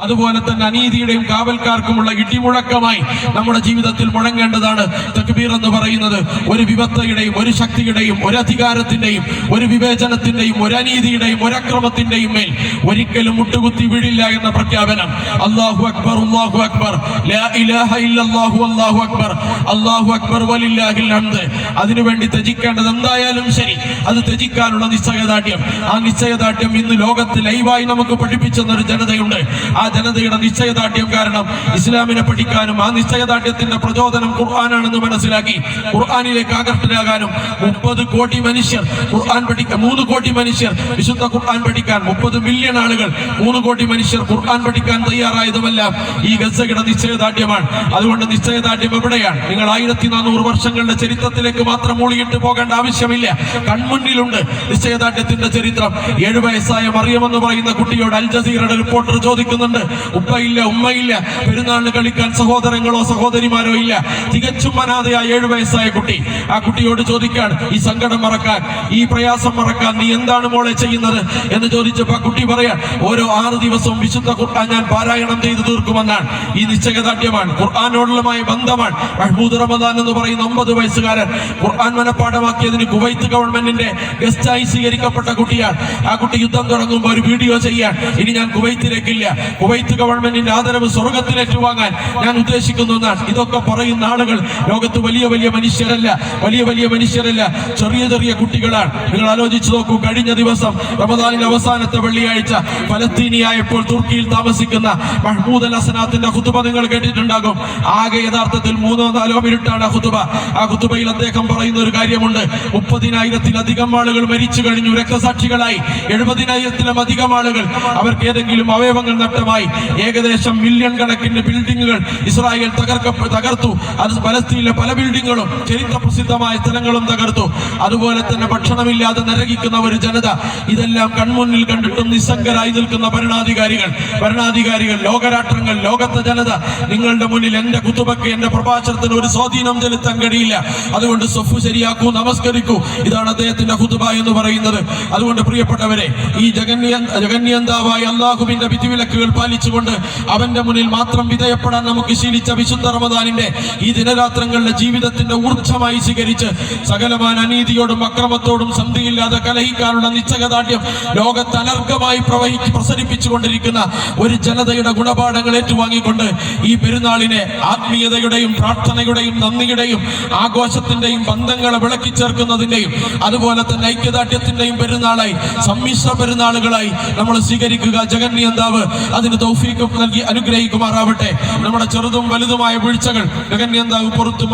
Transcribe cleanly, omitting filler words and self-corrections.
അതുപോലെ തന്നെ അനീതിയുടെയും കാവൽക്കാർക്കുമുള്ള ഇടിമുഴക്കമായി നമ്മുടെ ജീവിതത്തിൽ മുഴങ്ങേണ്ടതാണ് തക്ബീർ എന്ന് പറയുന്നത്. ഒരു വിവക്തയുടെയും ഒരു ശക്തിയുടെയും ഒരു അധികാരത്തിന്റെയും ഒരു വിവേചനത്തിന്റെയും ഒരു അനീതിയുടെയും ഒരു അക്രമത്തിന്റെയും മേൽ ഒരിക്കലും മുട്ടുകുത്തി വീഴില്ല എന്ന പ്രഖ്യാപനം. അല്ലാഹു അക്ബർ, അല്ലാഹു അക്ബർ, ലാ ഇലാഹ ഇല്ലല്ലാഹു, അല്ലാഹു അക്ബർ, അല്ലാഹു അക്ബർ വലില്ലാഹിൽ ഹംദ്. അതിനുവേണ്ടി ത്യജിക്കേണ്ടത് എന്തായാലും ശരി, അത് ത്യജിക്കാനുള്ള നിശ്ചയദാർഢ്യം. ആ നിശ്ചയദാർഢ്യം ഇന്ന് ലോകത്ത് ലൈവായി നമുക്ക് പഠിപ്പിച്ചെന്ന ഒരു ജനതയുണ്ട്. ആ ജനതയുടെ നിശ്ചയദാർഢ്യം കാരണം ഇസ്ലാമിനെ പഠിക്കാനും ആ നിശ്ചയദാർഢ്യത്തിന്റെ പ്രചോദനം ഖുർആനാണെന്ന് മനസ്സിലാക്കി ഖുർആനിലേക്ക് ആകർഷകരാകാനും 30 കോടി മനുഷ്യർ ഖുർആൻ പഠിക്കാൻ, 3 കോടി മനുഷ്യർ വിശുദ്ധ ഖുർആൻ പഠിക്കാൻ, 30 മില്യൺ ആളുകൾ, 3 കോടി മനുഷ്യർ ഖുർആൻ പഠിക്കാൻ തയ്യാറായതുമെല്ലാം ഈ ഗസയുടെ നിശ്ചയദാർഢ്യമാണ്. അതുകൊണ്ട് നിശ്ചയദാർഢ്യം എവിടെയാണ്? നിങ്ങൾ 1400 വർഷങ്ങളുടെ ചരിത്രത്തിലേക്ക് മാത്രം മൂളിയിട്ട് പോകേണ്ട ആവശ്യമില്ല. കൺമുന്നിലുണ്ട് നിശ്ചയദാർഢ്യത്തിന്റെ ചരിത്രം. 7 വയസ്സായ മറിയം എന്ന് പറയുന്ന കുട്ടിയോട് അൽ ജസീറയുടെ റിപ്പോർട്ടർ ചോദിക്കുന്നുണ്ട്, ഉപ്പയില്ല, ഉമ്മയില്ല, പെരുന്നാളിന് കളിക്കാൻ സഹോദരങ്ങളോ സഹോദരിമാരോ ഇല്ല, തികച്ചും അനാഥയായ 7 വയസ്സായ കുട്ടി. ആ കുട്ടിയോട് ചോദിക്കാൻ, ഈ സങ്കടം മറക്കാൻ, ഈ പ്രയാസം മറക്കാൻ നീ എന്താണ് മോളെ ചെയ്യുന്നത് എന്ന് ചോദിച്ചപ്പോൾ ആ കുട്ടി പറയാൻ, ഓരോ 6 ദിവസവും വിശുദ്ധ ഖുർആൻ ഞാൻ പാരായണം ചെയ്തു തീർക്കുമെന്നാണ്. ഈ നിശ്ചയദാർഢ്യമാണ്, ഖുർആനോടുള്ളമായ ബന്ധമാണ്. മഹ്മൂദ് റമദാൻ എന്ന് പറയുന്ന 9 വയസ്സുകാരൻ ഖുർആൻ മനപ്പാഠമാക്കിയതിന് കുവൈത്ത് ഗവൺമെന്റിന്റെ ഗസ്റ്റായി സ്വീകരിക്കപ്പെട്ട കുട്ടിയാണ്. ആ കുട്ടി യുദ്ധം തുടങ്ങുമ്പോൾ ഒരു വീഡിയോ ചെയ്യാൻ, ഇനി ഞാൻ കുവൈത്തിലേക്കില്ല, കുവൈത്ത് ഗവൺമെന്റിന്റെ ആദരവ് സ്വർഗത്തിൽ ഏറ്റുവാങ്ങാൻ ഞാൻ ഉദ്ദേശിക്കുന്നു എന്നാണ്. ഇതൊക്കെ പറയുന്ന ആളുകൾ ലോകത്ത് വലിയ വലിയ മനുഷ്യരല്ല, വലിയ വലിയ മനുഷ്യരല്ല, ചെറിയ ചെറിയ കുട്ടികളാണ്. നിങ്ങൾ ആലോചിച്ചു നോക്കൂ, കഴിഞ്ഞ ദിവസം റമദാനിലെ അവസാനത്തെ വെള്ളിയാഴ്ച ഫലസ്തീനിയായപ്പോൾ തുർക്കിയിൽ താമസിക്കുന്ന മഹ്മൂദ് അൽ ഹസനാത്തിന്റെ ഖുതുബ നിങ്ങൾ കേട്ടിട്ടുണ്ടാകും. ആകെ യഥാർത്ഥത്തിൽ 3-4 മിനിറ്റാണ് ആ ഖുതുബ. ആ ഖുതുബയിൽ അദ്ദേഹം പറയുന്ന ഒരു കാര്യമുണ്ട്, 30,000-ത്തിലധികം ആളുകൾ മരിച്ചു കഴിഞ്ഞു, രക്തസാക്ഷികളായി. 70,000-ത്തിലധികം ആളുകൾ അവർക്ക് ഏതെങ്കിലും അവയവങ്ങൾ നഷ്ടമായി. ഏകദേശം മില്യൺ കണക്കിന് ബിൽഡിങ്ങുകൾ ഇസ്രായേൽ തകർത്തു. അത് പലസ്തീനിലെ പല ബിൽഡിങ്ങുകളും ചരിത്ര പ്രസിദ്ധമായ സ്ഥലങ്ങളും തകർത്തു. അതുപോലെ തന്നെ ഭക്ഷണമില്ലാതെ നരകിക്കുന്ന ഒരു ജനത. ഇതെല്ലാം കൺമുന്നിൽ കണ്ടിട്ടും നിസ്സംഗരായി നിൽക്കുന്ന ഭരണാധികാരികൾ, ലോകരാഷ്ട്രങ്ങൾ, ലോകത്തെ ജനത. നിങ്ങളുടെ മുന്നിൽ എന്റെ കുത്തുബക്ക്, എന്റെ പ്രഭാഷണത്തിന് ഒരു സ്വാധീനം ചെലുത്താൻ കഴിയില്ല. അതുകൊണ്ട് സൊഫ് ശരിയാക്കൂ, നമസ്കരിക്കൂ. ഇതാണ് അദ്ദേഹത്തിന്റെ ഖുതുബ എന്ന് പറയുന്നത്. അതുകൊണ്ട് പ്രിയപ്പെട്ടവരെ, ഈ ജഗന്യന്താവായ അല്ലാഹുവിന്റെ വിധിവിലക്കുകൾ പാലിച്ചുകൊണ്ട് അവന്റെ മുന്നിൽ മാത്രം വിധേയപ്പെടാൻ നമുക്ക് ശീലിച്ച വിശുദ്ധ റമദാനിന്റെ ഈ ദിനരാത്രങ്ങളുടെ ജീവിതത്തിന്റെ ഊർജ്ജമായി സ്വീകരിച്ച് സകലമാന അനീതിയോടും അക്രമത്തോടും സന്ധിയില്ലാതെ കലഹിക്കാനുള്ള നിശ്ചയദാർഢ്യം ലോകത്ത് അനർഘമായി പ്രസരിപ്പിച്ചുകൊണ്ടിരിക്കുന്ന ഒരു ജനതയുടെ ഗുണപാഠങ്ങൾ ഏറ്റുവാങ്ങിക്കൊണ്ട് ഈ പെരുന്നാളിനെ ആത്മീയതയുടെയും പ്രാർത്ഥനയുടെയും നന്ദിയുടെയും ആഘോഷത്തിന്റെയും ബന്ധങ്ങളെ വിളക്കി ചേർക്കുന്നതിന്റെയും അതുപോലെ തന്നെ ഐക്യദാർഢ്യത്തിന്റെയും പെരുന്നാളായി, സമ്മിശ്ര പെരുന്നാളുകളായി നമ്മൾ സ്വീകരിക്കുക. ജഗന്യന്താവ് അതിന് തൗഫീഖ് നൽകി അനുഗ്രഹിക്കുമാറാവട്ടെ. നമ്മുടെ ചെറുതും വലുതുമായ വീഴ്ചകൾ ജഗന്യന്താവ് പുറത്തു